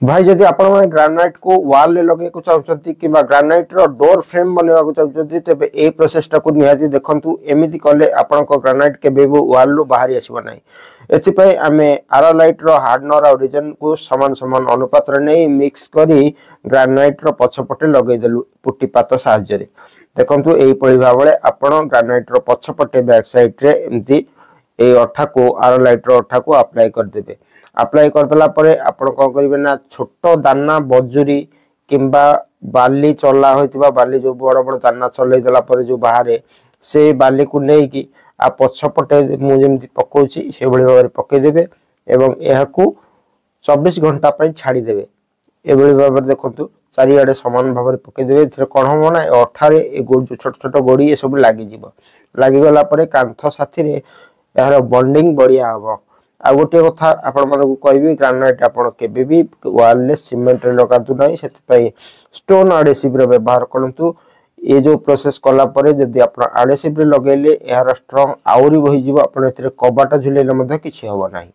भाई जदि आपण माने ग्रानाइट को वाल ले लगे को चाहउछंती किबा ग्रानाइट रो डोर फ्रेम बनेवा को चाहउछंती तेबे ए प्रोसेस टा को निहाती देखंतु एमिति कले आपण को ग्रानाइट केबे भी वाल लो बाहरी आसीबो नाही। एथि पई आमे आरालाइट रो हार्डनर और रीजन को समान समान अनुपात रे नै मिक्स करी ग्रानाइट रो पछपटे लगै देलु पुट्टी पात साहाय्य रे। देखंतु एई पळी भाबळे आपण ग्रानाइट रो पछपटे बैक साइड रे एमती ए अठा को आरालाइट रो अठा को अप्लाई कर देबे। अप्लाई करदेला परे आपण को करिवे ना छोटो दाना बजुरी किंबा बाली चला होइतिबा बाली जो बड़ बड़ दाना चलै देला परे जो बाहरे से बाली को नै कि आ पछपटे मु जेमति पकोछि से बळी भाबरे पके देबे एवं एहा को 24 घंटा पय छाडी देबे। ए बळी भाबरे देखंतु चारियाडे समान भाबरे पके देबे। एथरे कोन हो ना अठारे ए गोड जो छोट छोट गोडी ए सब लागि जिवो। लागि गला परे कांथ साथी रे एहार बॉन्डिंग बढ़िया हबो। आ गोटे कथा आपण मानकु कहबी ग्रानाइट आपण केबे भी वाल ले सीमेंट रे लगातु नाही सेति पई स्टोन एडहेसिव रे व्यवहार करंतु। ए जो प्रोसेस कला परे जदी आपण एडहेसिव रे लगेले एहार स्ट्रांग आउरी बहि जिवो। आपण एथिरे कबाटा झुलेले मध्ये किछि होबो नाही।